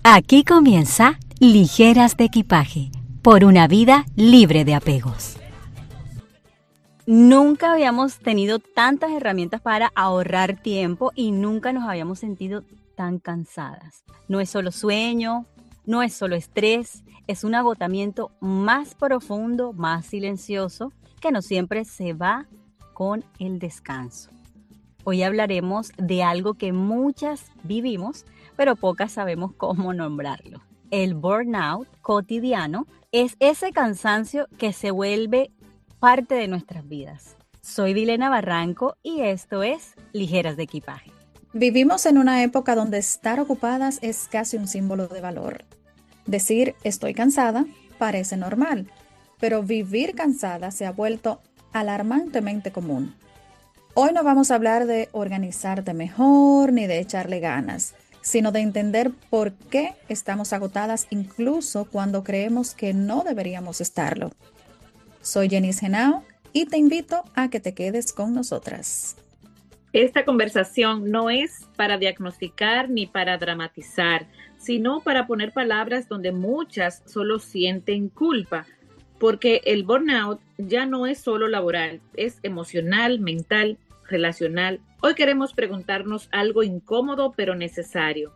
Aquí comienza Ligeras de Equipaje, por una vida libre de apegos. Nunca habíamos tenido tantas herramientas para ahorrar tiempo y nunca nos habíamos sentido tan cansadas. No es solo sueño, no es solo estrés, es un agotamiento más profundo, más silencioso, que no siempre se va con el descanso. Hoy hablaremos de algo que muchas vivimos, pero pocas sabemos cómo nombrarlo. El burnout cotidiano es ese cansancio que se vuelve parte de nuestras vidas. Soy Vilena Barranco y esto es Ligeras de Equipaje. Vivimos en una época donde estar ocupadas es casi un símbolo de valor. Decir estoy cansada parece normal, pero vivir cansada se ha vuelto alarmantemente común. Hoy no vamos a hablar de organizarte mejor ni de echarle ganas, sino de entender por qué estamos agotadas incluso cuando creemos que no deberíamos estarlo. Soy Jenis Henao y te invito a que te quedes con nosotras. Esta conversación no es para diagnosticar ni para dramatizar, sino para poner palabras donde muchas solo sienten culpa, porque el burnout ya no es solo laboral, es emocional, mental, relacional. Hoy queremos preguntarnos algo incómodo pero necesario.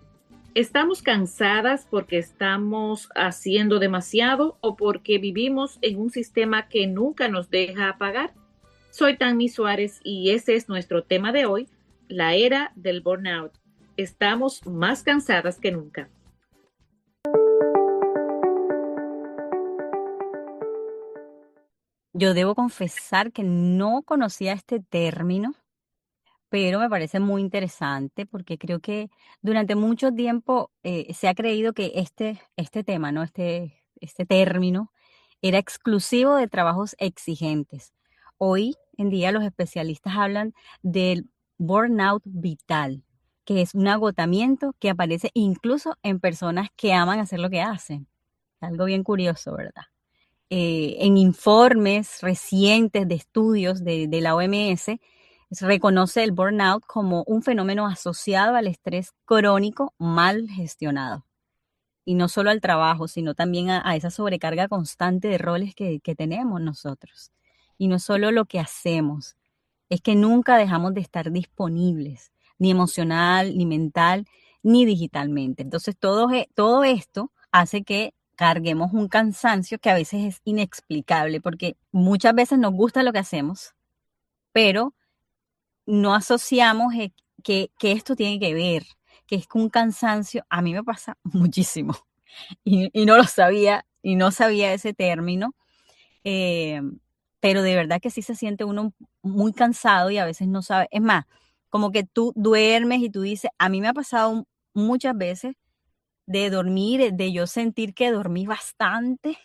¿Estamos cansadas porque estamos haciendo demasiado o porque vivimos en un sistema que nunca nos deja apagar? Soy Tammy Suárez y ese es nuestro tema de hoy, la era del burnout. Estamos más cansadas que nunca. Yo debo confesar que no conocía este término, pero me parece muy interesante porque creo que durante mucho tiempo se ha creído que este tema, ¿no? Este término era exclusivo de trabajos exigentes. Hoy en día los especialistas hablan del burnout vital, que es un agotamiento que aparece incluso en personas que aman hacer lo que hacen. Algo bien curioso, ¿verdad? En informes recientes de estudios de la OMS, se reconoce el burnout como un fenómeno asociado al estrés crónico mal gestionado. Y no solo al trabajo, sino también a esa sobrecarga constante de roles que tenemos nosotros. Y no solo lo que hacemos, es que nunca dejamos de estar disponibles, ni emocional, ni mental, ni digitalmente. Entonces todo esto hace que carguemos un cansancio que a veces es inexplicable, porque muchas veces nos gusta lo que hacemos, pero no asociamos que esto tiene que ver, que es un cansancio. A mí me pasa muchísimo y no lo sabía, y no sabía ese término, eh, pero de verdad que sí se siente uno muy cansado y a veces no sabe. Es más, como que tú duermes y tú dices, a mí me ha pasado muchas veces de dormir, de yo sentir que dormí bastante,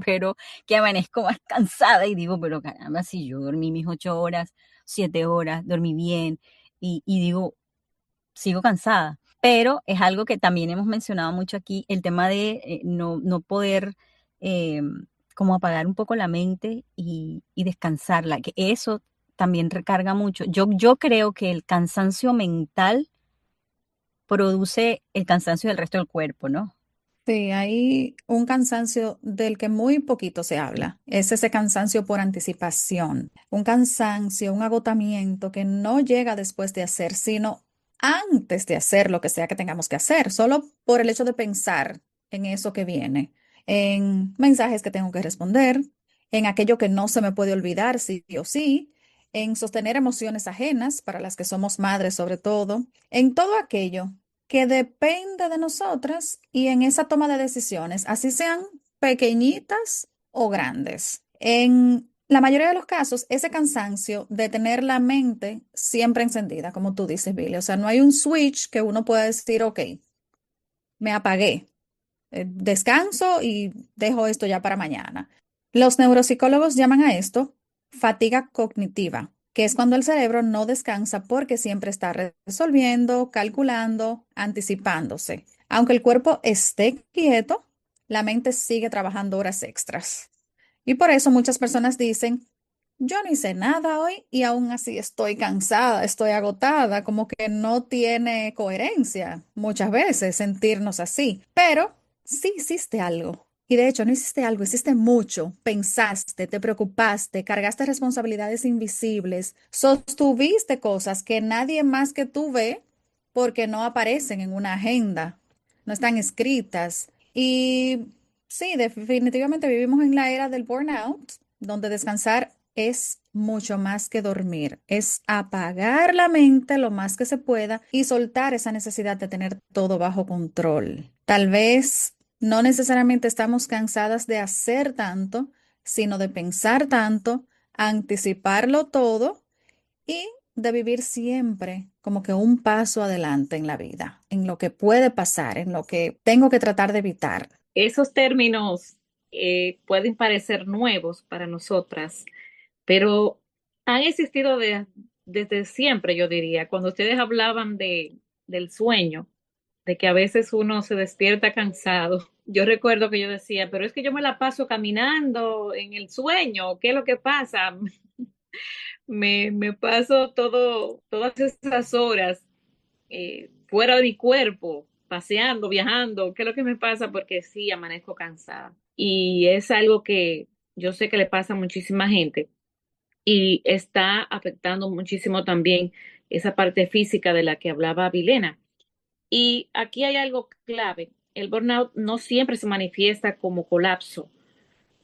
pero que amanezco más cansada y digo, pero caramba, si yo dormí mis 8 horas, 7 horas, dormí bien y digo, sigo cansada. Pero es algo que también hemos mencionado mucho aquí, el tema de no poder eh, como apagar un poco la mente y descansarla, que eso también recarga mucho. Yo creo que el cansancio mental produce el cansancio del resto del cuerpo, ¿no? Sí, hay un cansancio del que muy poquito se habla. Es ese cansancio por anticipación, un cansancio, un agotamiento que no llega después de hacer, sino antes de hacer lo que sea que tengamos que hacer, solo por el hecho de pensar en eso que viene, en mensajes que tengo que responder, en aquello que no se me puede olvidar sí o sí, en sostener emociones ajenas, para las que somos madres sobre todo, en todo aquello que depende de nosotras y en esa toma de decisiones, así sean pequeñitas o grandes. En la mayoría de los casos, ese cansancio de tener la mente siempre encendida, como tú dices, Billy. O sea, no hay un switch que uno pueda decir, ok, me apagué, descanso y dejo esto ya para mañana. Los neuropsicólogos llaman a esto fatiga cognitiva, que es cuando el cerebro no descansa porque siempre está resolviendo, calculando, anticipándose. Aunque el cuerpo esté quieto, la mente sigue trabajando horas extras. Y por eso muchas personas dicen, yo no hice nada hoy y aún así estoy cansada, estoy agotada, como que no tiene coherencia muchas veces sentirnos así, pero sí hiciste algo. Y de hecho, no hiciste algo, hiciste mucho, pensaste, te preocupaste, cargaste responsabilidades invisibles, sostuviste cosas que nadie más que tú ve porque no aparecen en una agenda, no están escritas. Y sí, definitivamente vivimos en la era del burnout, donde descansar es mucho más que dormir, es apagar la mente lo más que se pueda y soltar esa necesidad de tener todo bajo control. Tal vez no necesariamente estamos cansadas de hacer tanto, sino de pensar tanto, anticiparlo todo y de vivir siempre como que un paso adelante en la vida, en lo que puede pasar, en lo que tengo que tratar de evitar. Esos términos pueden parecer nuevos para nosotras, pero han existido desde siempre, yo diría. Cuando ustedes hablaban del sueño, de que a veces uno se despierta cansado, yo recuerdo que yo decía, pero es que yo me la paso caminando en el sueño, ¿qué es lo que pasa? Me paso todas esas horas fuera de mi cuerpo, paseando, viajando, ¿qué es lo que me pasa? Porque sí, amanezco cansada. Y es algo que yo sé que le pasa a muchísima gente y está afectando muchísimo también esa parte física de la que hablaba Vilena. Y aquí hay algo clave. El burnout no siempre se manifiesta como colapso,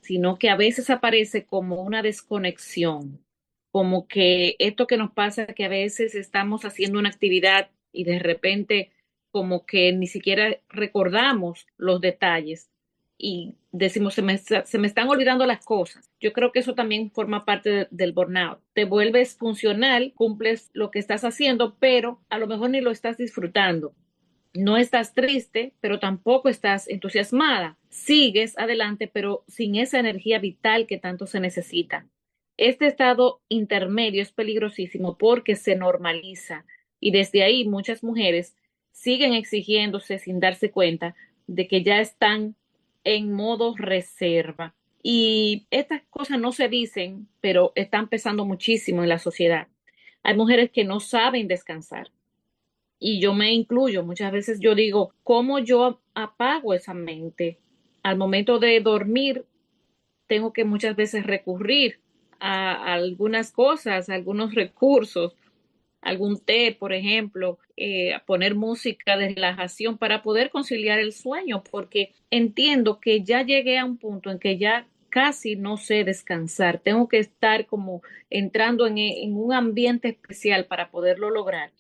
sino que a veces aparece como una desconexión, como que esto que nos pasa, que a veces estamos haciendo una actividad y de repente como que ni siquiera recordamos los detalles y decimos, se me están olvidando las cosas. Yo creo que eso también forma parte del burnout. Te vuelves funcional, cumples lo que estás haciendo, pero a lo mejor ni lo estás disfrutando. No estás triste, pero tampoco estás entusiasmada. Sigues adelante, pero sin esa energía vital que tanto se necesita. Este estado intermedio es peligrosísimo porque se normaliza y desde ahí muchas mujeres siguen exigiéndose sin darse cuenta de que ya están en modo reserva. Y estas cosas no se dicen, pero están pesando muchísimo en la sociedad. Hay mujeres que no saben descansar y yo me incluyo. Muchas veces yo digo, ¿cómo yo apago esa mente? Al momento de dormir, tengo que muchas veces recurrir a algunas cosas, a algunos recursos, algún té, por ejemplo, a poner música de relajación para poder conciliar el sueño, porque entiendo que ya llegué a un punto en que ya casi no sé descansar. Tengo que estar como entrando en un ambiente especial para poderlo lograr.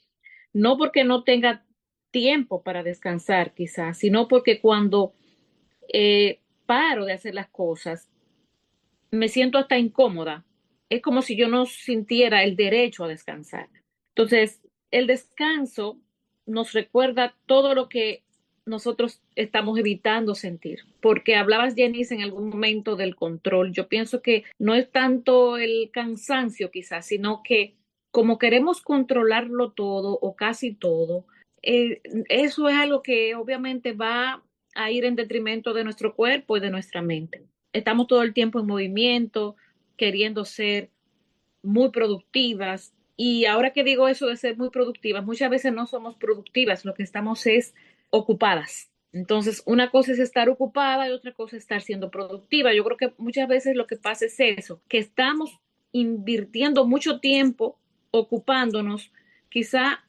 No porque no tenga tiempo para descansar, quizás, sino porque cuando paro de hacer las cosas, me siento hasta incómoda. Es como si yo no sintiera el derecho a descansar. Entonces, el descanso nos recuerda todo lo que nosotros estamos evitando sentir. Porque hablabas, Janice, en algún momento del control. Yo pienso que no es tanto el cansancio, quizás, sino que como queremos controlarlo todo o casi todo, eso es algo que obviamente va a ir en detrimento de nuestro cuerpo y de nuestra mente. Estamos todo el tiempo en movimiento, queriendo ser muy productivas. Y ahora que digo eso de ser muy productivas, muchas veces no somos productivas, lo que estamos es ocupadas. Entonces, una cosa es estar ocupada y otra cosa es estar siendo productiva. Yo creo que muchas veces lo que pasa es eso, que estamos invirtiendo mucho tiempo ocupándonos, quizá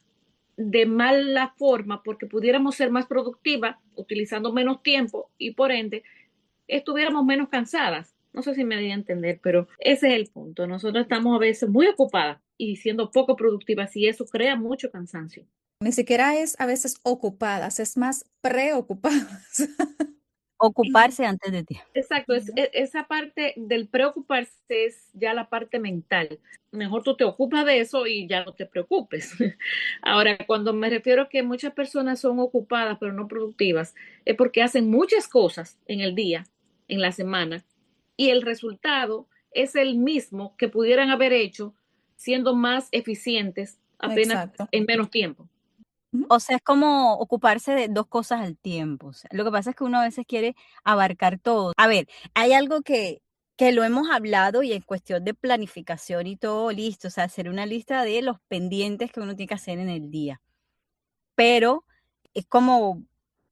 de mala forma, porque pudiéramos ser más productivas utilizando menos tiempo y por ende estuviéramos menos cansadas. No sé si me di a entender, pero ese es el punto. Nosotros estamos a veces muy ocupadas y siendo poco productivas y eso crea mucho cansancio. Ni siquiera es a veces ocupadas, es más preocupadas. Y Ocuparse antes de tiempo. exacto, esa parte del preocuparse es ya la parte mental. Mejor tú te ocupas de eso y ya no te preocupes. Ahora, cuando me refiero a que muchas personas son ocupadas pero no productivas, es porque hacen muchas cosas en el día, en la semana, y el resultado es el mismo que pudieran haber hecho siendo más eficientes apenas Exacto. en menos tiempo. Ujú. O sea, es como ocuparse de 2 cosas al tiempo. O sea, lo que pasa es que uno a veces quiere abarcar todo. A ver, hay algo que que lo hemos hablado y en cuestión de planificación y todo listo, o sea, hacer una lista de los pendientes que uno tiene que hacer en el día. Pero es como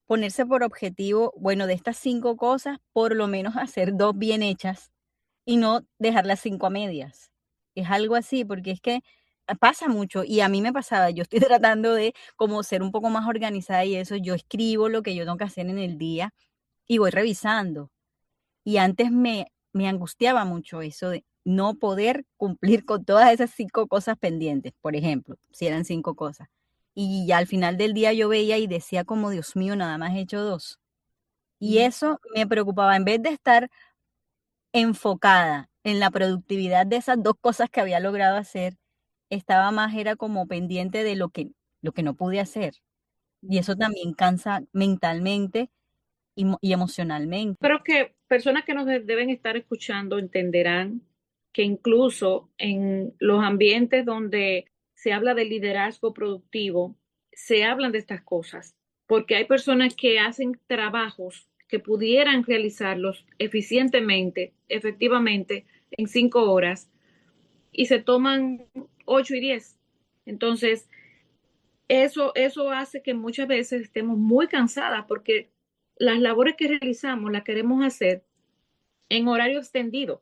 ponerse por objetivo, bueno, de estas 5 cosas, por lo menos hacer 2 bien hechas y no dejar las 5 a medias. Es algo así, porque es que pasa mucho y a mí me pasaba, yo estoy tratando de como ser un poco más organizada y eso, yo escribo lo que yo tengo que hacer en el día y voy revisando. Y antes me angustiaba mucho eso de no poder cumplir con todas esas 5 cosas pendientes, por ejemplo, si eran 5 cosas. Y ya al final del día yo veía y decía como, Dios mío, nada más he hecho 2. Y eso me preocupaba, en vez de estar enfocada en la productividad de esas 2 cosas que había logrado hacer, estaba más, era como pendiente de lo que no pude hacer. Y eso también cansa mentalmente y emocionalmente. Creo que personas que nos deben estar escuchando entenderán que incluso en los ambientes donde se habla de liderazgo productivo, se hablan de estas cosas, porque hay personas que hacen trabajos que pudieran realizarlos eficientemente, efectivamente, en 5 horas y se toman 8 y 10. Entonces, eso hace que muchas veces estemos muy cansadas porque las labores que realizamos las queremos hacer en horario extendido,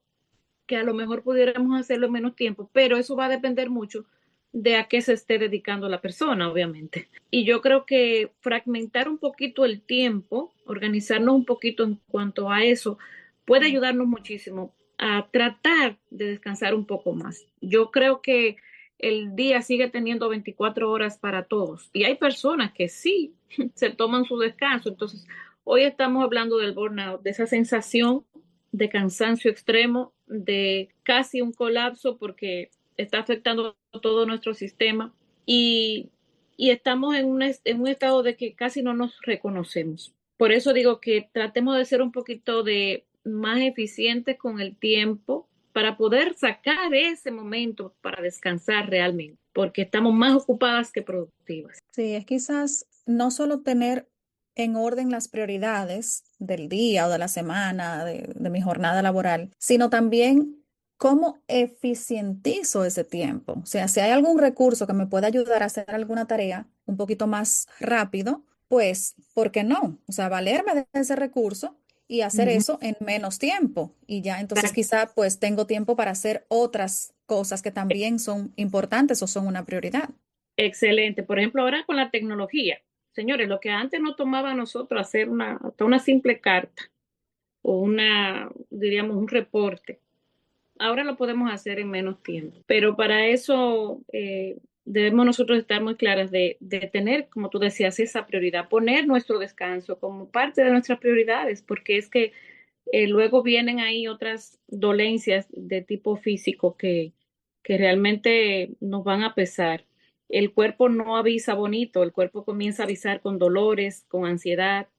que a lo mejor pudiéramos hacerlo en menos tiempo, pero eso va a depender mucho de a qué se esté dedicando la persona, obviamente. Y yo creo que fragmentar un poquito el tiempo, organizarnos un poquito en cuanto a eso, puede ayudarnos muchísimo a tratar de descansar un poco más. Yo creo que el día sigue teniendo 24 horas para todos y hay personas que sí se toman su descanso. Entonces, hoy estamos hablando del burnout, de esa sensación de cansancio extremo, de casi un colapso porque está afectando todo nuestro sistema y estamos en un estado de que casi no nos reconocemos. Por eso digo que tratemos de ser un poquito de más eficientes con el tiempo para poder sacar ese momento para descansar realmente, porque estamos más ocupadas que productivas. Sí, es quizás no solo tener en orden las prioridades del día o de la semana, de mi jornada laboral, sino también cómo eficientizo ese tiempo. O sea, si hay algún recurso que me pueda ayudar a hacer alguna tarea un poquito más rápido, pues, ¿por qué no? O sea, valerme de ese recurso y hacer Ujú. eso en menos tiempo. Y ya entonces quizá pues tengo tiempo para hacer otras cosas que también son importantes o son una prioridad. Excelente. Por ejemplo, ahora con la tecnología. Señores, lo que antes nos tomaba a nosotros hacer hasta una simple carta o diríamos, un reporte, ahora lo podemos hacer en menos tiempo. Pero para eso debemos nosotros estar muy claras de tener, como tú decías, esa prioridad, poner nuestro descanso como parte de nuestras prioridades, porque es que luego vienen ahí otras dolencias de tipo físico que realmente nos van a pesar. El cuerpo no avisa bonito, el cuerpo comienza a avisar con dolores, con ansiedad,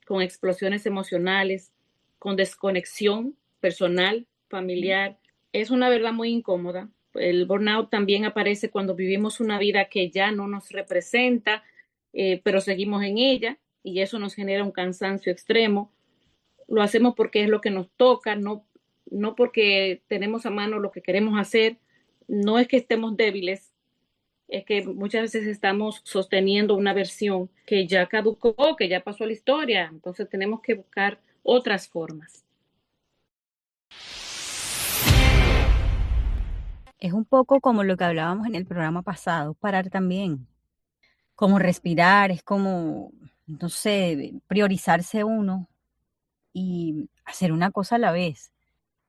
con explosiones emocionales, con desconexión personal, familiar. Es una verdad muy incómoda. El burnout también aparece cuando vivimos una vida que ya no nos representa, pero seguimos en ella y eso nos genera un cansancio extremo. Lo hacemos porque es lo que nos toca, no porque tenemos a mano lo que queremos hacer. No es que estemos débiles, es que muchas veces estamos sosteniendo una versión que ya caducó, que ya pasó a la historia. Entonces tenemos que buscar otras formas. Es un poco como lo que hablábamos en el programa pasado, parar también, como respirar, es como, no sé, priorizarse uno y hacer una cosa a la vez,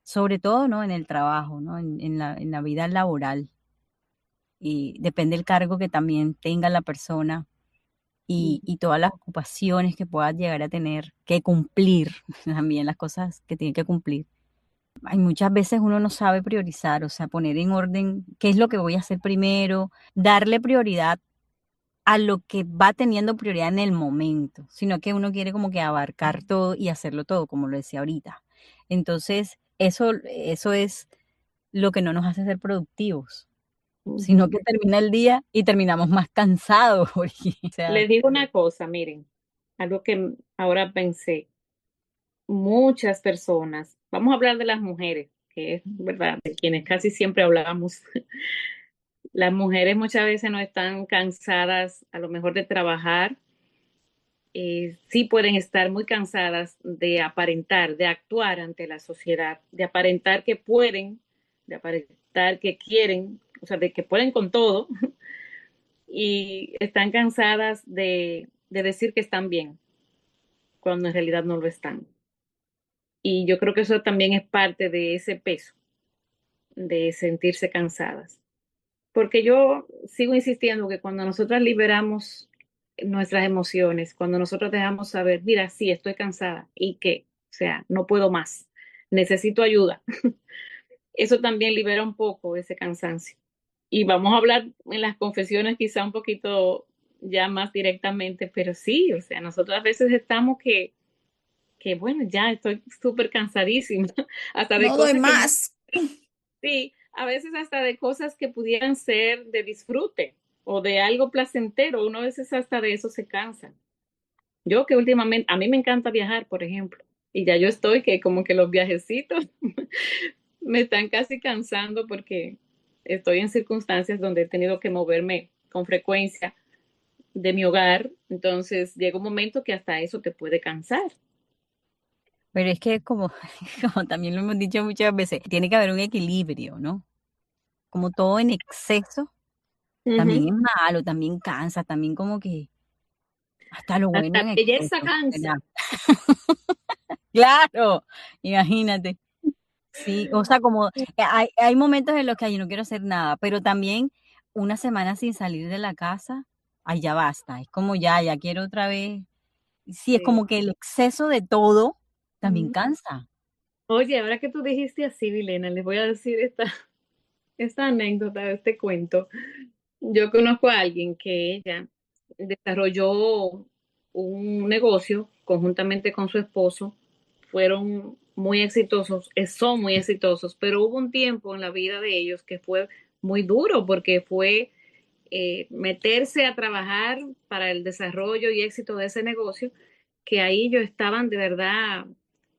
sobre todo, ¿no? En el trabajo, ¿no? En la vida laboral. Y depende del cargo que también tenga la persona y todas las ocupaciones que pueda llegar a tener que cumplir, también las cosas que tiene que cumplir. Hay muchas veces uno no sabe priorizar, o sea, poner en orden qué es lo que voy a hacer primero, darle prioridad a lo que va teniendo prioridad en el momento, sino que uno quiere como que abarcar todo y hacerlo todo, como lo decía ahorita. Entonces, eso es lo que no nos hace ser productivos, sino que termina el día y terminamos más cansados. Porque, o sea, Les digo una cosa, miren, algo que ahora pensé. muchas personas, vamos a hablar de las mujeres, que es verdad, de quienes casi siempre hablamos. Las mujeres muchas veces no están cansadas a lo mejor de trabajar, sí pueden estar muy cansadas de aparentar, de actuar ante la sociedad, de aparentar que pueden, de aparentar que quieren, o sea, de que pueden con todo, y están cansadas de decir que están bien, cuando en realidad no lo están. Y yo creo que eso también es parte de ese peso, de sentirse cansadas. Porque yo sigo insistiendo que cuando nosotras liberamos nuestras emociones, cuando nosotros dejamos saber, mira, sí, estoy cansada y que, o sea, no puedo más, necesito ayuda, eso también libera un poco ese cansancio. Y vamos a hablar en las confesiones quizá un poquito ya más directamente, pero sí, o sea, nosotros a veces estamos que bueno, ya estoy súper cansadísima, hasta de No doy cosas que no, más. sí, a veces hasta de cosas que pudieran ser de disfrute o de algo placentero, uno a veces hasta de eso se cansa. Yo que últimamente, a mí me encanta viajar, por ejemplo, y ya yo estoy que como que los viajecitos me están casi cansando porque estoy en circunstancias donde he tenido que moverme con frecuencia de mi hogar, entonces llega un momento que hasta eso te puede cansar. Pero es que como, como también lo hemos dicho muchas veces, tiene que haber un equilibrio, ¿no? Como todo en exceso también Ujú. es malo, también cansa, también como que hasta lo bueno Hasta en belleza exceso, ¿verdad? cansa. Claro, imagínate. Sí, o sea, como hay momentos en los que ay, yo no quiero hacer nada, pero también una semana sin salir de la casa, ay, ya basta. Es como ya quiero otra vez. Sí, es Sí. como que el exceso de todo también Ujú. cansa. Oye, ahora que tú dijiste así, Vilena, les voy a decir esta anécdota, este cuento. Yo conozco a alguien que ella desarrolló un negocio conjuntamente con su esposo. Fueron muy exitosos, son muy exitosos, pero hubo un tiempo en la vida de ellos que fue muy duro porque fue meterse a trabajar para el desarrollo y éxito de ese negocio, que ahí ellos estaban de verdad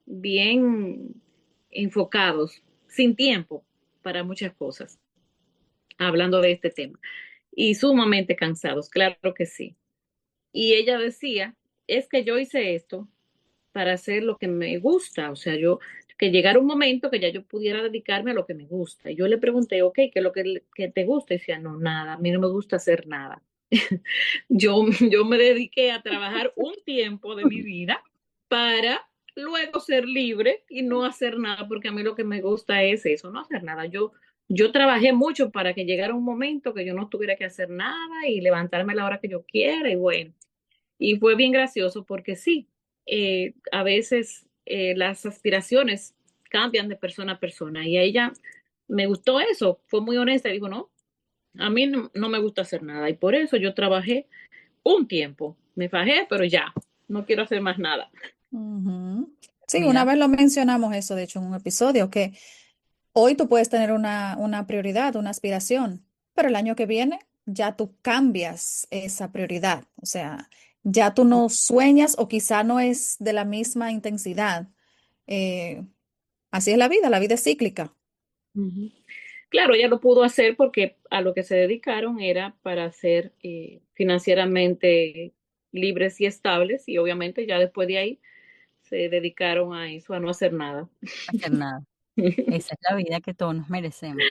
bien enfocados, sin tiempo para muchas cosas, hablando de este tema, y sumamente cansados, claro que sí. Y ella decía, es que yo hice esto para hacer lo que me gusta, o sea, yo, que llegara un momento que ya yo pudiera dedicarme a lo que me gusta. Y yo le pregunté, ok, ¿qué es lo que te gusta? Y decía, no, nada, a mí no me gusta hacer nada. Yo me dediqué a trabajar un tiempo de mi vida para luego ser libre y no hacer nada, porque a mí lo que me gusta es eso, no hacer nada. Yo trabajé mucho para que llegara un momento que yo no tuviera que hacer nada y levantarme a la hora que yo quiera y bueno. Y fue bien gracioso porque sí, a veces las aspiraciones cambian de persona a persona y a ella me gustó eso, fue muy honesta y dijo, no, a mí no me gusta hacer nada y por eso yo trabajé un tiempo, me fajé, pero ya, no quiero hacer más nada. Ujú. Sí, una Mira, vez lo mencionamos eso, de hecho, en un episodio, que hoy tú puedes tener una prioridad, una aspiración, pero el año que viene ya tú cambias esa prioridad. O sea, ya tú no sueñas o quizá no es de la misma intensidad. Eh, Así es la vida es cíclica. Ujú. Claro, ella lo pudo hacer porque a lo que se dedicaron era para ser financieramente libres y estables y obviamente ya después de ahí se dedicaron a eso, a no hacer nada. hacer nada. Esa es la vida que todos nos merecemos.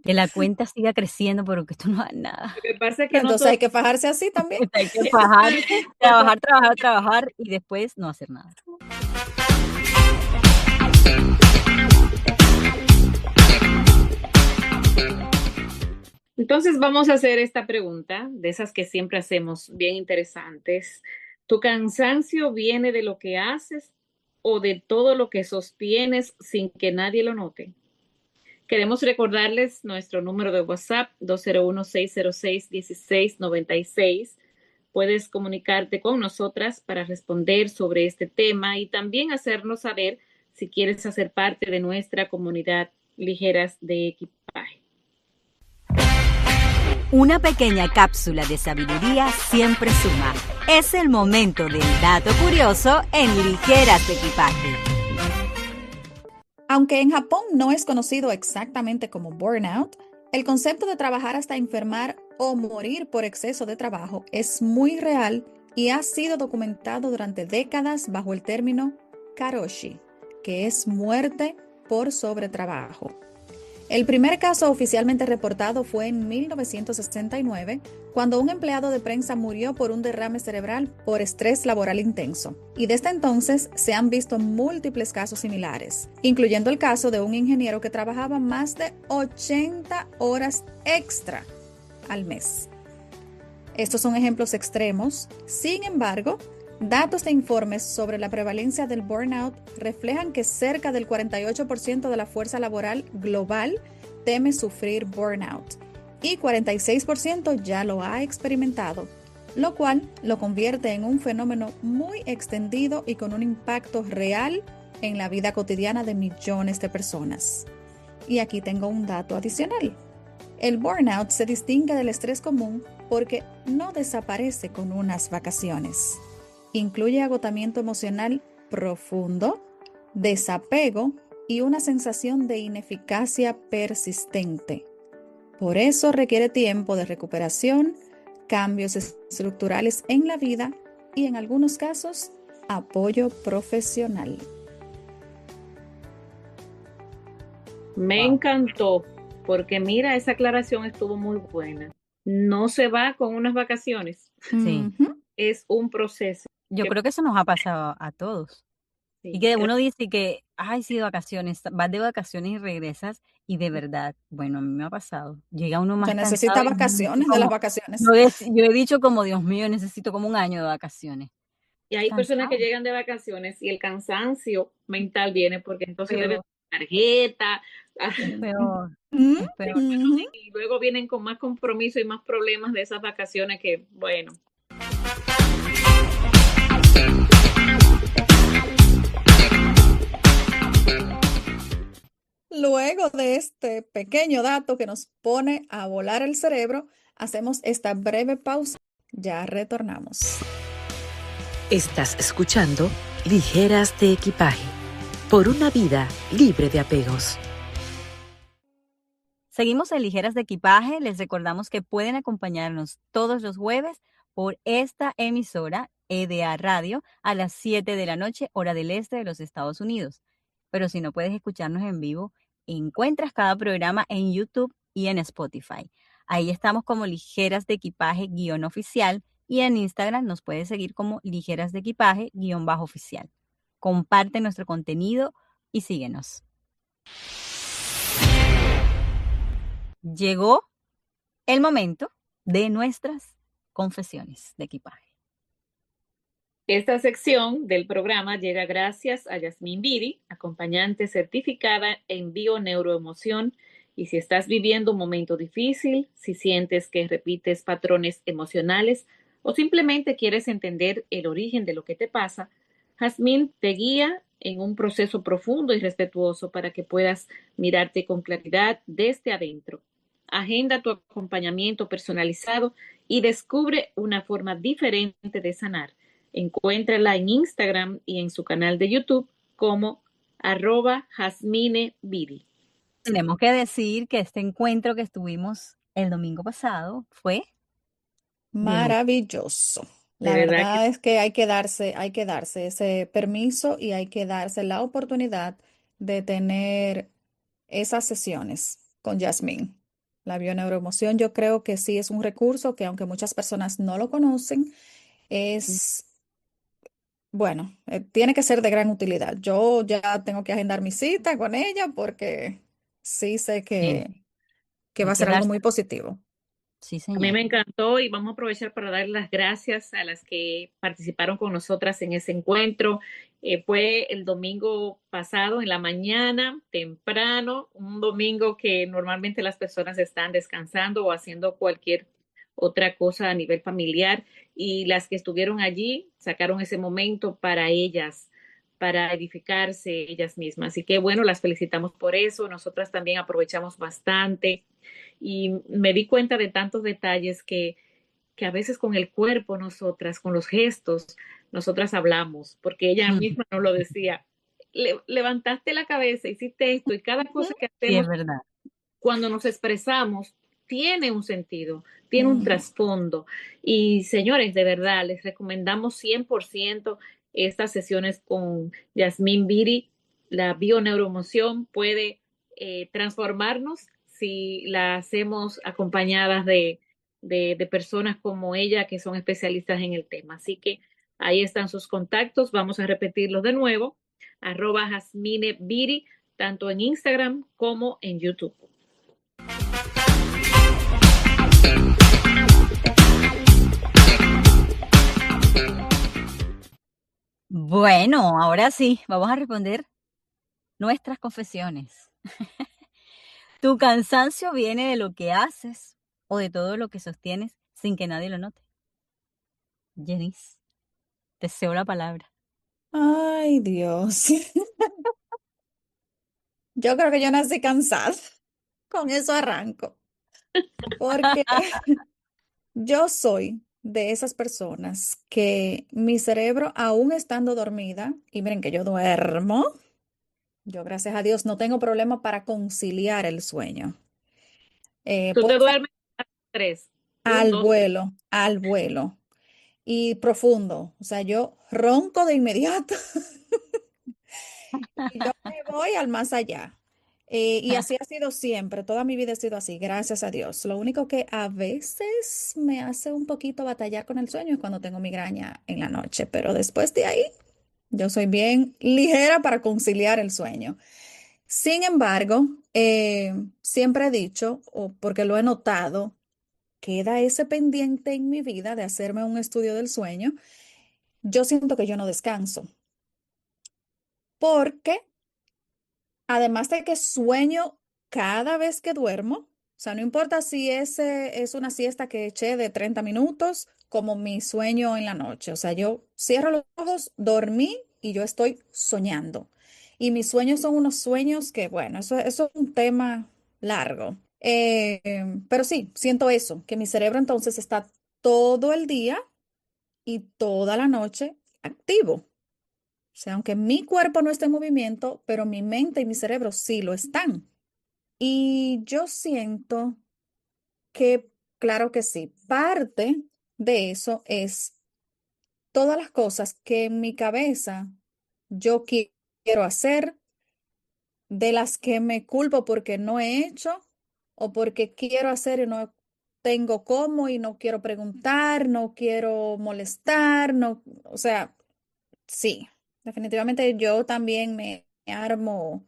Que la cuenta siga creciendo, pero que esto no haga nada. Lo que pasa es que Pero no entonces todo hay que fajarse así también. Hay que fajar, exacto, trabajar, trabajar, trabajar y después no hacer nada. entonces vamos a hacer esta pregunta, de esas que siempre hacemos, bien interesantes. ¿Tu cansancio viene de lo que haces o de todo lo que sostienes sin que nadie lo note? Queremos recordarles nuestro número de WhatsApp 201-606-1696. Puedes comunicarte con nosotras para responder sobre este tema y también hacernos saber si quieres hacer parte de nuestra comunidad Ligeras de Equipaje. Una pequeña cápsula de sabiduría siempre suma. Es el momento del dato curioso en Ligeras de Equipaje. Aunque en Japón no es conocido exactamente como burnout, el concepto de trabajar hasta enfermar o morir por exceso de trabajo es muy real y ha sido documentado durante décadas bajo el término karoshi, que es muerte por sobretrabajo. El primer caso oficialmente reportado fue en 1969, cuando un empleado de prensa murió por un derrame cerebral por estrés laboral intenso. Y desde entonces se han visto múltiples casos similares, incluyendo el caso de un ingeniero que trabajaba más de 80 horas extra al mes. Estos son ejemplos extremos. Sin embargo, datos de informes sobre la prevalencia del burnout reflejan que cerca del 48% de la fuerza laboral global teme sufrir burnout y 46% ya lo ha experimentado, lo cual lo convierte en un fenómeno muy extendido y con un impacto real en la vida cotidiana de millones de personas. Y aquí tengo un dato adicional. El burnout se distingue del estrés común porque no desaparece con unas vacaciones. Incluye agotamiento emocional profundo, desapego y una sensación de ineficacia persistente. Por eso requiere tiempo de recuperación, cambios estructurales en la vida y, en algunos casos, apoyo profesional. Me encantó, porque mira, esa aclaración estuvo muy buena. No se va con unas vacaciones, Sí. es un proceso. Yo creo que eso nos ha pasado a todos. Y que uno dice que, ay, sí, de vacaciones, vas de vacaciones y regresas, y de verdad, bueno, a mí me ha pasado. Llega uno más Se cansado. necesita vacaciones de las vacaciones. Yo he dicho como, Dios mío, necesito como un año de vacaciones. Y hay personas que llegan de vacaciones y el cansancio mental viene porque entonces deben tarjeta. Peor. Mm, Es peor. ujú. Y luego vienen con más compromiso y más problemas de esas vacaciones que, bueno. Luego de este pequeño dato que nos pone a volar el cerebro, hacemos esta breve pausa. Ya retornamos. Estás escuchando Ligeras de Equipaje, por una vida libre de apegos. Seguimos en Ligeras de Equipaje. Les recordamos que pueden acompañarnos todos los jueves por esta emisora EDA Radio a las 7 de la noche, hora del este de los Estados Unidos. Pero si no puedes escucharnos en vivo, encuentras cada programa en YouTube y en Spotify. Ahí estamos como Ligeras de Equipaje _oficial y en Instagram nos puedes seguir como Ligeras de Equipaje _oficial. Comparte nuestro contenido y síguenos. Llegó el momento de nuestras confesiones de equipaje. Esta sección del programa llega gracias a Yasmín Bidi, acompañante certificada en bioneuroemoción. Y si estás viviendo un momento difícil, si sientes que repites patrones emocionales o simplemente quieres entender el origen de lo que te pasa, Yasmín te guía en un proceso profundo y respetuoso para que puedas mirarte con claridad desde adentro. Agenda tu acompañamiento personalizado y descubre una forma diferente de sanar. Encuéntrala en Instagram y en su canal de YouTube como @JasmineBidi. Tenemos que decir que este encuentro que estuvimos el domingo pasado fue Maravilloso. La verdad es que hay que darse ese permiso y hay que darse la oportunidad de tener esas sesiones con Yasmín. La bioneuroemoción yo creo que sí es un recurso que, aunque muchas personas no lo conocen, es, bueno, tiene que ser de gran utilidad. Yo ya tengo que agendar mi cita con ella porque sí sé que va a hay que ser algo darse. muy positivo. Sí, A mí señor. me encantó y vamos a aprovechar para dar las gracias a las que participaron con nosotras en ese encuentro. Fue el domingo pasado en la mañana, temprano, un domingo que normalmente las personas están descansando o haciendo cualquier otra cosa a nivel familiar, y las que estuvieron allí sacaron ese momento para ellas, para edificarse ellas mismas. Así que bueno, las felicitamos por eso. Nosotras también aprovechamos bastante. y me di cuenta de tantos detalles que a veces con el cuerpo nosotras, con los gestos, nosotras hablamos, porque ella misma nos lo decía. Levantaste la cabeza, hiciste esto y cada cosa que Sí, es hacemos verdad. cuando nos expresamos tiene un sentido, tiene un Ujú. trasfondo. Y señores, de verdad, les recomendamos 100% estas sesiones con Yasmín Biri. La bioneuroemoción puede transformarnos si la hacemos acompañadas de personas como ella que son especialistas en el tema. Así que ahí están sus contactos. Vamos a repetirlos de nuevo. @Jasmine Biri, tanto en Instagram como en YouTube. Bueno, ahora sí, vamos a responder nuestras confesiones. ¿Tu cansancio viene de lo que haces o de todo lo que sostienes sin que nadie lo note? Janice, te cedo la palabra. Ay, Dios. Yo creo que yo nací cansada. Con eso arranco. Porque yo soy de esas personas que mi cerebro, aún estando dormida, y miren que yo duermo, yo gracias a Dios no tengo problema para conciliar el sueño. Tú Puedo te estar duermes a 3, 1, 2, 3. al vuelo y profundo. O sea, yo ronco de inmediato y yo me voy al más allá. Y así ha sido siempre, toda mi vida ha sido así, gracias a Dios. Lo único que a veces me hace un poquito batallar con el sueño es cuando tengo migraña en la noche, pero después de ahí yo soy bien ligera para conciliar el sueño. Sin embargo, siempre he dicho, o porque lo he notado, queda ese pendiente en mi vida de hacerme un estudio del sueño. Yo siento que yo no descanso, porque además de que sueño cada vez que duermo, o sea, no importa si ese es una siesta que eché de 30 minutos, como mi sueño en la noche. O sea, yo cierro los ojos, dormí y yo estoy soñando. Y mis sueños son unos sueños que, bueno, eso es un tema largo. Pero sí, siento eso, que mi cerebro entonces está todo el día y toda la noche activo. O sea, aunque mi cuerpo no esté en movimiento, pero mi mente y mi cerebro sí lo están. Y yo siento que, claro que sí, parte de eso es todas las cosas que en mi cabeza yo quiero hacer, de las que me culpo porque no he hecho o porque quiero hacer y no tengo cómo y no quiero preguntar, no quiero molestar, no, o sea, sí, definitivamente yo también me armo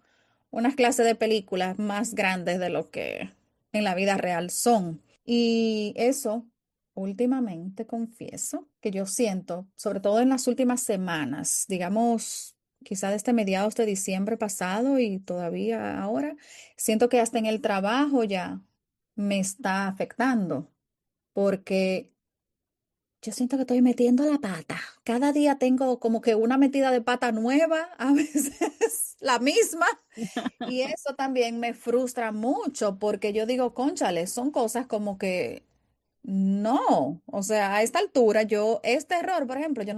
unas clases de películas más grandes de lo que en la vida real son. Y eso, últimamente confieso que yo siento, sobre todo en las últimas semanas, digamos, quizá desde mediados de diciembre pasado y todavía ahora, siento que hasta en el trabajo ya me está afectando, porque yo siento que estoy metiendo la pata. Cada día tengo como que una metida de pata nueva, a veces la misma. Y eso también me frustra mucho porque yo digo, cónchale, son cosas como que no. O sea, a esta altura yo, este error, por ejemplo, yo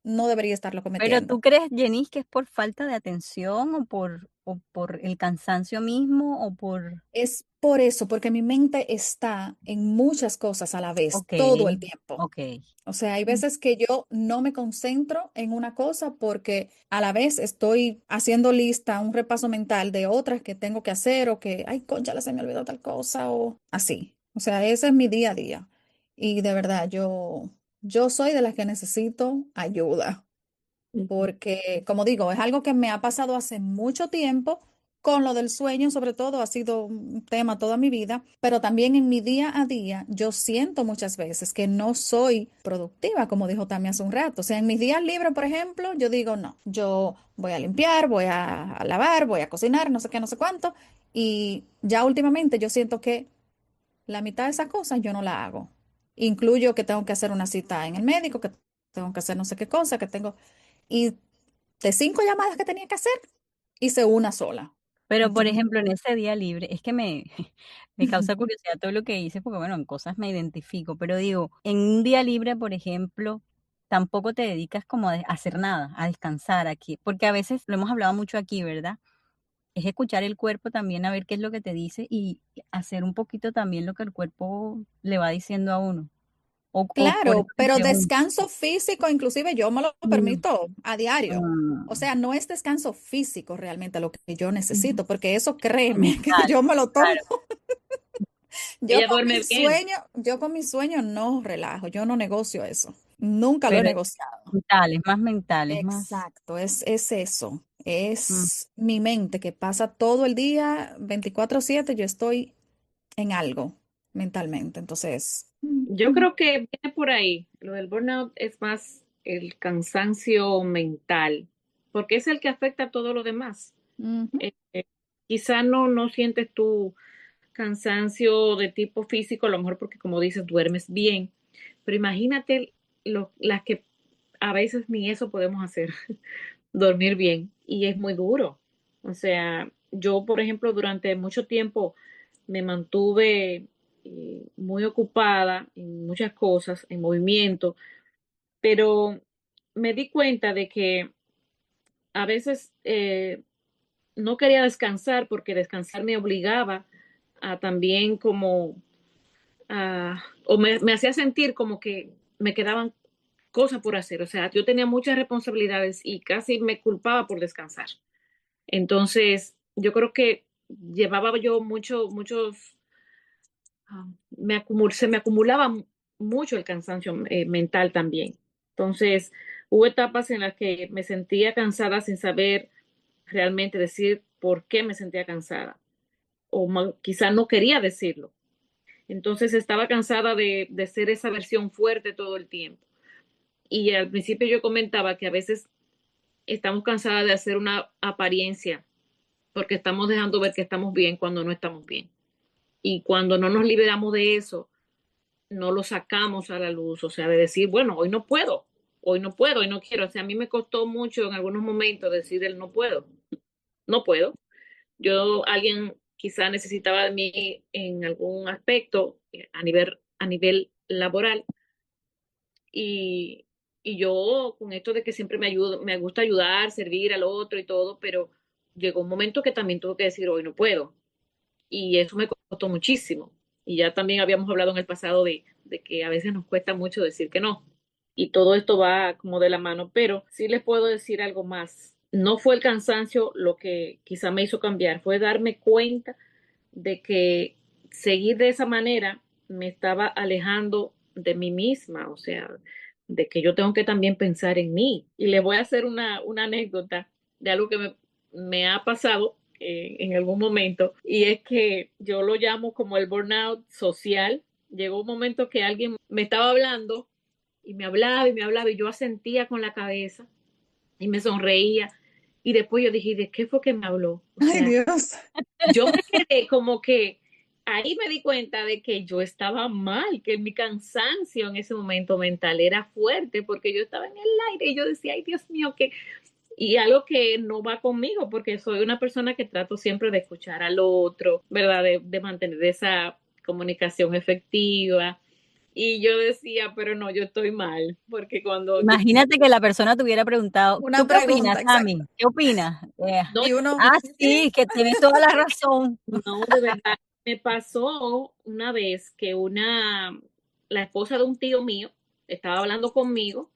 no debería estarlo Pero cometiendo. ¿tú crees, Janice, que es por falta de atención o por el cansancio mismo o por... Es por eso, porque mi mente está en muchas cosas a la vez, Ok, todo el tiempo. ok. O sea, hay veces que yo no me concentro en una cosa porque a la vez estoy haciendo lista, un repaso mental de otras que tengo que hacer o que, ay, concha, se me olvidó tal cosa o así. O sea, ese es mi día a día. Y de verdad, yo soy de las que necesito ayuda porque, como digo, es algo que me ha pasado hace mucho tiempo. Con lo del sueño, sobre todo, ha sido un tema toda mi vida, pero también en mi día a día, yo siento muchas veces que no soy productiva, como dijo Tami hace un rato. O sea, en mis días libres, por ejemplo, yo digo, no, yo voy a limpiar, voy a lavar, voy a cocinar, no sé qué, no sé cuánto, y ya últimamente yo siento que la mitad de esas cosas yo no la hago. Incluyo que tengo que hacer una cita en el médico, que tengo que hacer no sé qué cosa, que tengo... Y de 5 llamadas que tenía que hacer, hice una sola. Pero, por Entonces, ejemplo, en ese día libre, es que me, me causa curiosidad todo lo que dices, porque bueno, en cosas me identifico, pero digo, en un día libre, por ejemplo, tampoco te dedicas como a hacer nada, a descansar aquí, porque a veces lo hemos hablado mucho aquí, ¿verdad? Es escuchar el cuerpo también a ver qué es lo que te dice y hacer un poquito también lo que el cuerpo le va diciendo a uno. O por eso claro, te pero pregunto. descanso físico, inclusive yo me lo Mm, permito a diario. O mm, sea, no es descanso físico realmente lo que yo ujú. necesito, porque eso créeme que Mental, yo me lo tomo. claro, Yo Ella con duerme mi bien. sueño, yo con mi sueño no relajo, yo no negocio eso. Nunca lo he pero es negociado. mental, es más mental, es más. Exacto, es eso. Mm. Es mi mente que pasa todo el día 24/7, yo estoy en algo mentalmente. Entonces, Yo creo que viene por ahí. Lo del burnout es más el cansancio mental, porque es el que afecta a todo lo demás. ujú, Eh, Quizá no sientes tu cansancio de tipo físico, a lo mejor porque como dices, duermes bien, pero imagínate las que a veces ni eso podemos hacer, dormir bien, y es muy duro. O sea, yo, por ejemplo, durante mucho tiempo me mantuve muy ocupada en muchas cosas, en movimiento, pero me di cuenta de que a veces no quería descansar porque descansar me obligaba a también como, o me hacía sentir como que me quedaban cosas por hacer. O sea, yo tenía muchas responsabilidades y casi me culpaba por descansar. Entonces, yo creo que llevaba yo muchos, se me acumulaba mucho el cansancio mental también. Entonces, hubo etapas en las que me sentía cansada sin saber realmente decir por qué me sentía cansada o quizá no quería decirlo. Entonces estaba cansada de ser esa versión fuerte todo el tiempo. Y al principio yo comentaba que a veces estamos cansadas de hacer una apariencia porque estamos dejando ver que estamos bien cuando no estamos bien. Y cuando no nos liberamos de eso, no lo sacamos a la luz, o sea, de decir, bueno, hoy no puedo, hoy no quiero. O sea, a mí me costó mucho en algunos momentos decir el no puedo, no puedo. Alguien quizá necesitaba de mí en algún aspecto a nivel laboral y, y yo con esto de que siempre me gusta ayudar, servir al otro y todo, pero llegó un momento que también tuve que decir hoy no puedo y eso me costó muchísimo. Y ya también habíamos hablado en el pasado de que a veces nos cuesta mucho decir que no. Y todo esto va como de la mano, pero sí les puedo decir algo más. No fue el cansancio lo que quizá me hizo cambiar, fue darme cuenta de que seguir de esa manera me estaba alejando de mí misma, o sea, de que yo tengo que también pensar en mí. Y les voy a hacer una anécdota de algo que me ha pasado en algún momento, y es que yo lo llamo como el burnout social. Llegó un momento que alguien me estaba hablando y me hablaba y yo asentía con la cabeza y me sonreía. Y después yo dije, ¿de qué fue que me habló? O ay sea, Dios. yo me quedé como que ahí me di cuenta de que yo estaba mal, que mi cansancio en ese momento mental era fuerte porque yo estaba en el aire y yo decía, ay Dios mío, que y algo que no va conmigo porque soy una persona que trato siempre de escuchar al otro, ¿verdad? De mantener esa comunicación efectiva. Y yo decía, pero no, yo estoy mal, porque cuando yo, Imagínate que la persona te hubiera preguntado, Una ¿tú qué opinas, pregunta, Sammy? exacto. ¿Qué opinas? no, Y uno, Ah, sí, sí, que tienes toda la razón. no, de verdad, me pasó una vez que la esposa de un tío mío estaba hablando conmigo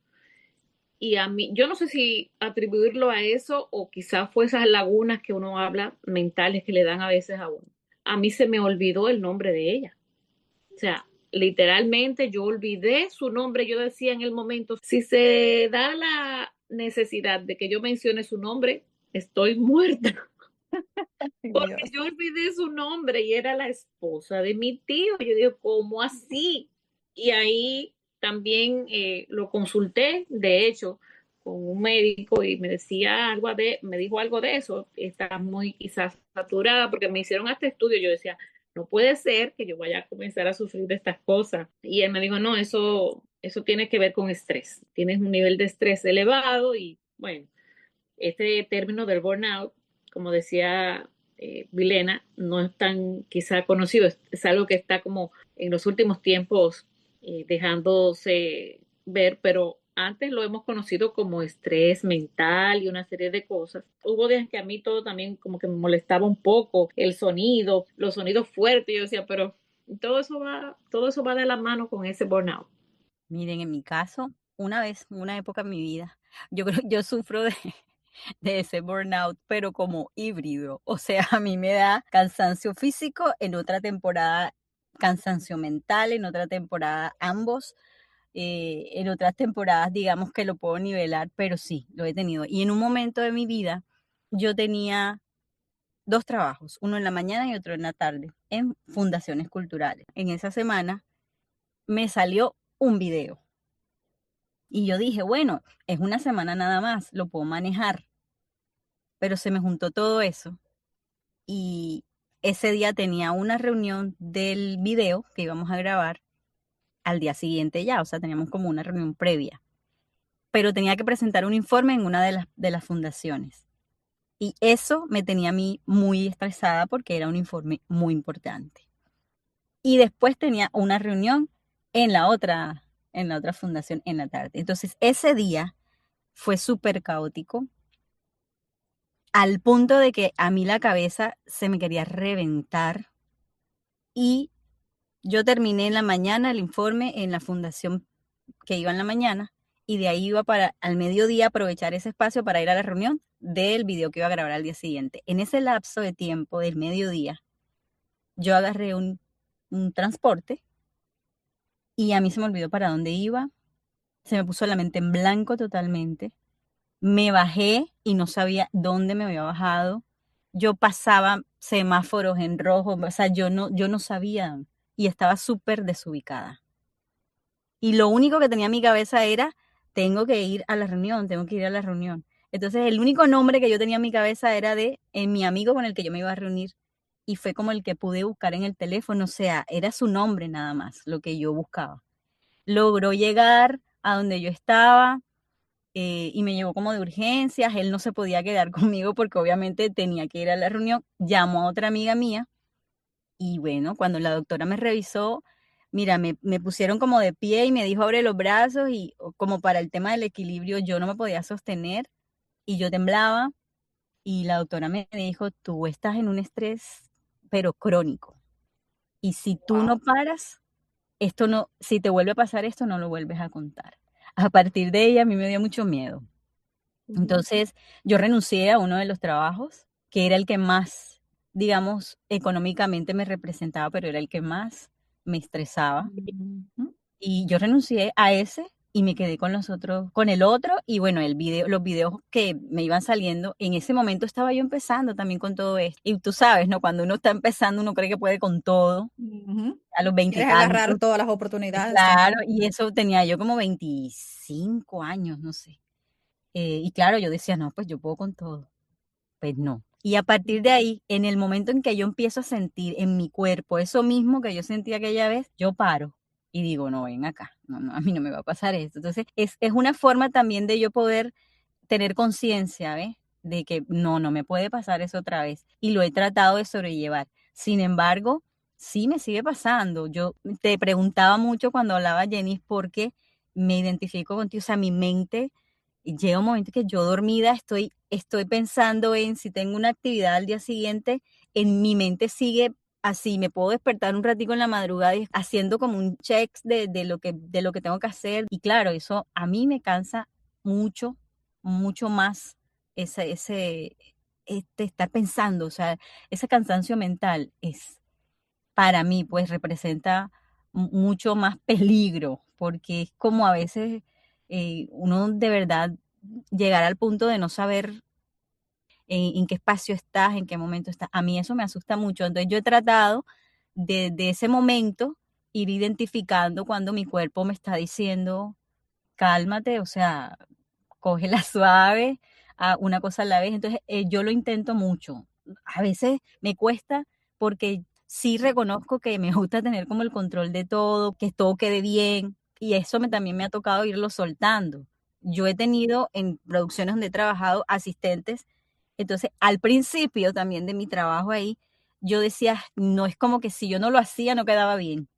y a mí, yo no sé si atribuirlo a eso o quizás fue esas lagunas que uno habla mentales que le dan a veces a uno. A mí se me olvidó el nombre de ella. O sea, literalmente yo olvidé su nombre. Yo decía en el momento, si se da la necesidad de que yo mencione su nombre, estoy muerta. ay, Porque Dios. yo olvidé su nombre y era la esposa de mi tío. Yo digo, ¿cómo así? Y ahí también lo consulté, de hecho, con un médico y me decía me dijo algo de eso. Está muy quizás saturada porque me hicieron este estudio. Yo decía, no puede ser que yo vaya a comenzar a sufrir de estas cosas. Y él me dijo, no, eso tiene que ver con estrés. Tienes un nivel de estrés elevado y bueno, este término del burnout, como decía Vilena, no es tan quizá conocido, es algo que está como en los últimos tiempos dejándose ver, pero antes lo hemos conocido como estrés mental y una serie de cosas. Hubo días que a mí todo también como que me molestaba un poco, el sonido, los sonidos fuertes, yo decía, pero todo eso va de la mano con ese burnout. Miren, en mi caso, una vez, una época en mi vida, yo creo yo sufro de ese burnout, pero como híbrido. O sea, a mí me da cansancio físico, en otra temporada cansancio mental, en otra temporada ambos, en otras temporadas digamos que lo puedo nivelar, pero sí, lo he tenido. Y en un momento de mi vida yo tenía dos trabajos, uno en la mañana y otro en la tarde, en fundaciones culturales. En esa semana me salió un video y yo dije, bueno, es una semana nada más, lo puedo manejar, pero se me juntó todo eso y ese día tenía una reunión del video que íbamos a grabar al día siguiente ya, o sea, teníamos como una reunión previa, pero tenía que presentar un informe en una de las fundaciones. Y eso me tenía a mí muy estresada porque era un informe muy importante. Y después tenía una reunión en en la otra fundación en la tarde. Entonces, ese día fue súper caótico, al punto de que a mí la cabeza se me quería reventar y yo terminé en la mañana el informe en la fundación que iba en la mañana y de ahí iba para al mediodía aprovechar ese espacio para ir a la reunión del video que iba a grabar al día siguiente. En ese lapso de tiempo del mediodía, yo agarré un transporte y a mí se me olvidó para dónde iba, se me puso la mente en blanco totalmente. Me bajé y no sabía dónde me había bajado. Yo pasaba semáforos en rojo, o sea, yo no sabía y estaba súper desubicada. Y lo único que tenía en mi cabeza era, tengo que ir a la reunión, tengo que ir a la reunión. Entonces, el único nombre que yo tenía en mi cabeza era de mi amigo con el que yo me iba a reunir. Y fue como el que pude buscar en el teléfono, o sea, era su nombre nada más, lo que yo buscaba. Logró llegar a donde yo estaba, y me llevó como de urgencias, él no se podía quedar conmigo porque obviamente tenía que ir a la reunión, llamó a otra amiga mía y bueno, cuando la doctora me revisó, mira, me pusieron como de pie y me dijo abre los brazos y como para el tema del equilibrio yo no me podía sostener y yo temblaba y la doctora me dijo, tú estás en un estrés pero crónico y si tú no Wow. paras, esto no, si te vuelve a pasar esto no lo vuelves a contar. A partir de ella a mí me dio mucho miedo. Entonces, yo renuncié a uno de los trabajos, que era el que más, digamos, económicamente me representaba, pero era el que más me estresaba. Ujú. Y yo renuncié a ese y me quedé con los otros, con el otro y bueno, los videos que me iban saliendo, en ese momento estaba yo empezando también con todo esto. Y tú sabes, ¿no? Cuando uno está empezando, uno cree que puede con todo, Ujú. a los Quieres agarrar veintitantos. todas las oportunidades Claro, también. y eso tenía yo como 25 años, no sé. Y claro, yo decía, no, pues yo puedo con todo. Pues no. Y a partir de ahí, en el momento en que yo empiezo a sentir en mi cuerpo eso mismo que yo sentí aquella vez, yo paro y digo, no, ven acá, no, no, a mí no me va a pasar esto. Entonces, es una forma también de yo poder tener conciencia, ¿ves? De que no, no me puede pasar eso otra vez. Y lo he tratado de sobrellevar. Sin embargo, sí me sigue pasando. Yo te preguntaba mucho cuando hablaba Jenny porque me identifico contigo, o sea, mi mente llega un momento que yo dormida estoy pensando en si tengo una actividad al día siguiente, en mi mente sigue así, me puedo despertar un ratico en la madrugada y haciendo como un check de lo que tengo que hacer. Y claro, eso a mí me cansa mucho, mucho más ese estar pensando, o sea, ese cansancio mental es para mí, pues representa mucho más peligro, porque es como a veces uno de verdad llegar al punto de no saber en qué espacio estás, en qué momento estás. A mí eso me asusta mucho. Entonces yo he tratado de ese momento ir identificando cuando mi cuerpo me está diciendo, cálmate, o sea, cógela suave, una cosa a la vez. Entonces, yo lo intento mucho. A veces me cuesta porque sí reconozco que me gusta tener como el control de todo, que todo quede bien, y eso también me ha tocado irlo soltando. Yo he tenido en producciones donde he trabajado asistentes Entonces, al principio también de mi trabajo ahí, yo decía, no, es como que si yo no lo hacía, no quedaba bien.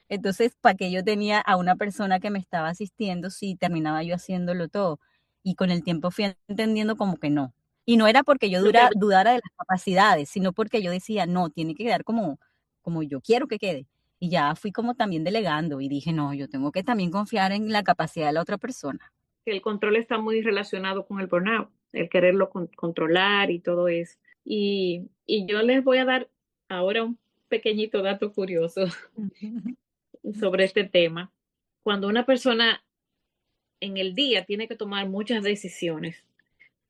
Entonces, ¿para qué yo tenía a una persona que me estaba asistiendo si terminaba yo haciéndolo todo? Y con el tiempo fui entendiendo como que no. Y no era porque yo dudara de las capacidades, sino porque yo decía, no, tiene que quedar como yo quiero que quede. Y ya fui como también delegando y dije, no, yo tengo que también confiar en la capacidad de la otra persona. El control está muy relacionado con el burnout, el quererlo controlar y todo eso. Y yo les voy a dar ahora un pequeñito dato curioso sobre este tema. Cuando una persona en el día tiene que tomar muchas decisiones,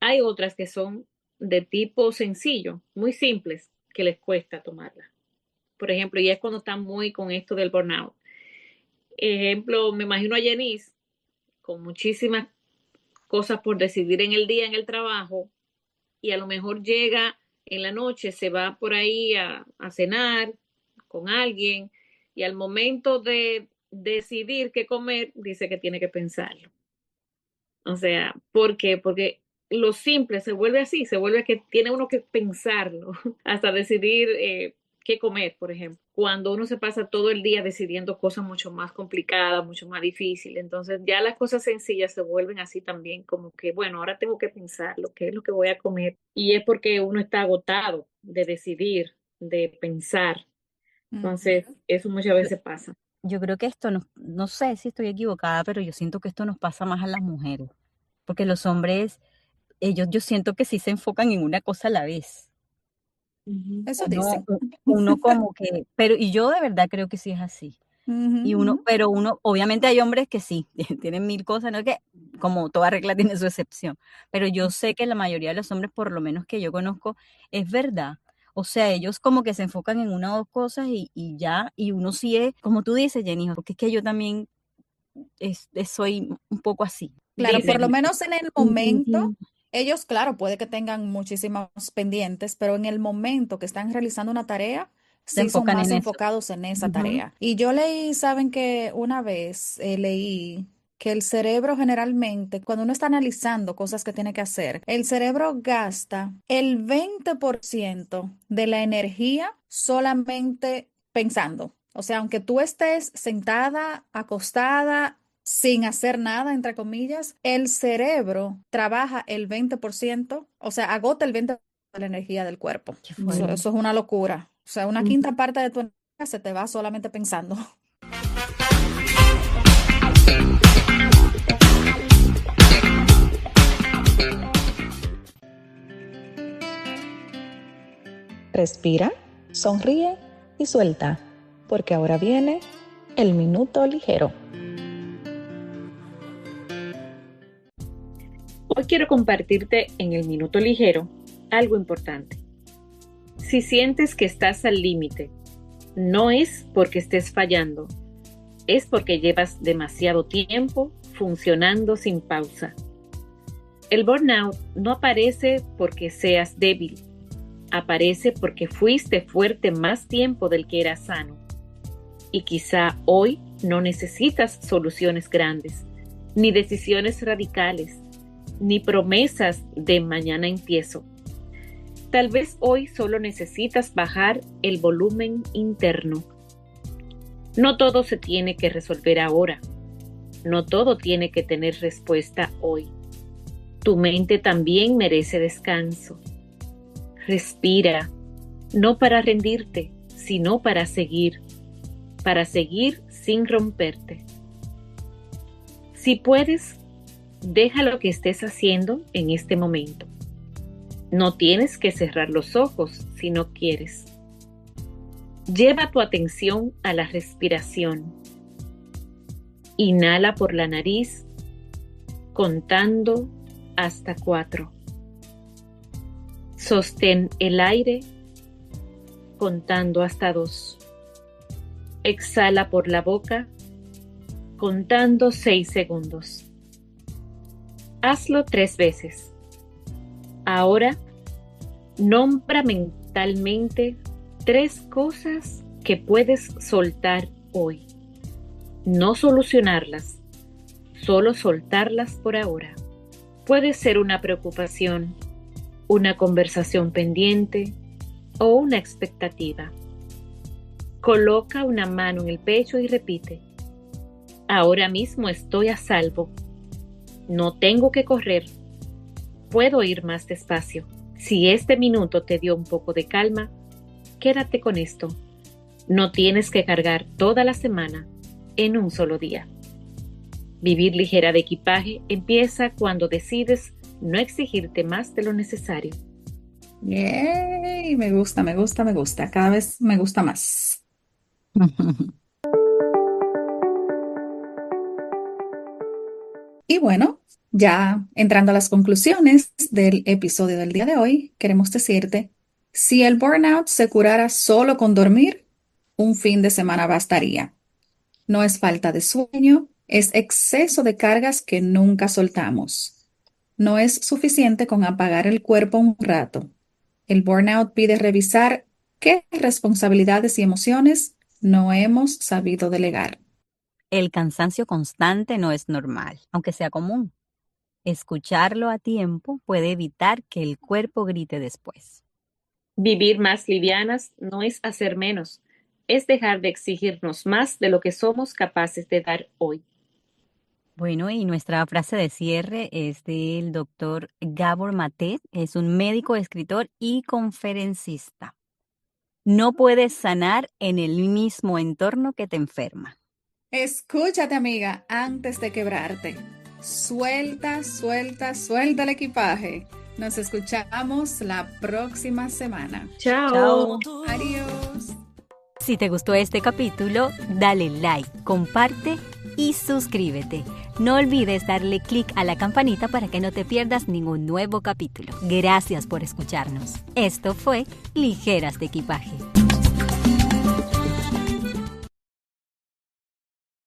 hay otras que son de tipo sencillo, muy simples, que les cuesta tomarlas. Por ejemplo, y es cuando están muy con esto del burnout. Ejemplo, me imagino a Janice con muchísimas cosas por decidir en el día en el trabajo y a lo mejor llega en la noche, se va por ahí a cenar con alguien y al momento de decidir qué comer, dice que tiene que pensarlo. O sea, ¿por qué? Porque lo simple se vuelve así, se vuelve que tiene uno que pensarlo hasta decidir qué comer, por ejemplo. Cuando uno se pasa todo el día decidiendo cosas mucho más complicadas, mucho más difíciles, entonces ya las cosas sencillas se vuelven así también, como que, bueno, ahora tengo que pensar lo que es lo que voy a comer. Y es porque uno está agotado de decidir, de pensar. Entonces, eso muchas veces pasa. Yo creo que esto, no sé si estoy equivocada, pero yo siento que esto nos pasa más a las mujeres, porque los hombres, yo siento que sí se enfocan en una cosa a la vez. Eso Uno, dicen. uno como que, pero y yo de verdad creo que sí es así. Y pero obviamente hay hombres que sí, tienen mil cosas, no es que como toda regla tiene su excepción, pero yo sé que la mayoría de los hombres, por lo menos que yo conozco, es verdad. O sea, ellos como que se enfocan en una o dos cosas y ya, y uno sí es, como tú dices, Jenny, porque es que yo también soy un poco así. Claro, por Dicen, lo menos en el momento, ellos, claro, puede que tengan muchísimos pendientes, pero en el momento que están realizando una tarea, Se sí son enfocan más en eso. enfocados en esa Ujú. tarea. Y yo leí, saben que una vez leí que el cerebro generalmente, cuando uno está analizando cosas que tiene que hacer, el cerebro gasta el 20% de la energía solamente pensando. O sea, aunque tú estés sentada, acostada, sin hacer nada, entre comillas, el cerebro trabaja el 20%, o sea, agota el 20% de la energía del cuerpo. Qué Eso, fuerte. eso es una locura. O sea, una quinta parte de tu energía se te va solamente pensando. Respira, sonríe y suelta, porque ahora viene el minuto ligero. Hoy quiero compartirte en el minuto ligero algo importante. Si sientes que estás al límite, no es porque estés fallando, es porque llevas demasiado tiempo funcionando sin pausa. El burnout no aparece porque seas débil, aparece porque fuiste fuerte más tiempo del que era sano. Y quizá hoy no necesitas soluciones grandes, ni decisiones radicales, ni promesas de mañana empiezo. Tal vez hoy solo necesitas bajar el volumen interno. No todo se tiene que resolver ahora. No todo tiene que tener respuesta hoy. Tu mente también merece descanso. Respira, no para rendirte, sino para seguir sin romperte. Si puedes, deja lo que estés haciendo en este momento. No tienes que cerrar los ojos si no quieres. Lleva tu atención a la respiración. Inhala por la nariz, contando hasta 4. Sostén el aire, contando hasta 2. Exhala por la boca, contando 6 segundos. Hazlo 3 veces. Ahora, nombra mentalmente 3 cosas que puedes soltar hoy. No solucionarlas, solo soltarlas por ahora. Puede ser una preocupación, una conversación pendiente o una expectativa. Coloca una mano en el pecho y repite: ahora mismo estoy a salvo. No tengo que correr. Puedo ir más despacio. Si este minuto te dio un poco de calma, quédate con esto. No tienes que cargar toda la semana en un solo día. Vivir ligera de equipaje empieza cuando decides no exigirte más de lo necesario. Yay, me gusta, me gusta, me gusta. Cada vez me gusta más. Y bueno, ya entrando a las conclusiones del episodio del día de hoy, queremos decirte, si el burnout se curara solo con dormir, un fin de semana bastaría. No es falta de sueño, es exceso de cargas que nunca soltamos. No es suficiente con apagar el cuerpo un rato. El burnout pide revisar qué responsabilidades y emociones no hemos sabido delegar. El cansancio constante no es normal, aunque sea común. Escucharlo a tiempo puede evitar que el cuerpo grite después. Vivir más livianas no es hacer menos, es dejar de exigirnos más de lo que somos capaces de dar hoy. Bueno, y nuestra frase de cierre es del doctor Gabor Maté, es un médico, escritor y conferencista. No puedes sanar en el mismo entorno que te enferma. Escúchate, amiga, antes de quebrarte. Suelta, suelta, suelta el equipaje. Nos escuchamos la próxima semana. Chao. Adiós. Si te gustó este capítulo, dale like, comparte y suscríbete. No olvides darle clic a la campanita para que no te pierdas ningún nuevo capítulo. Gracias por escucharnos. Esto fue Ligeras de Equipaje.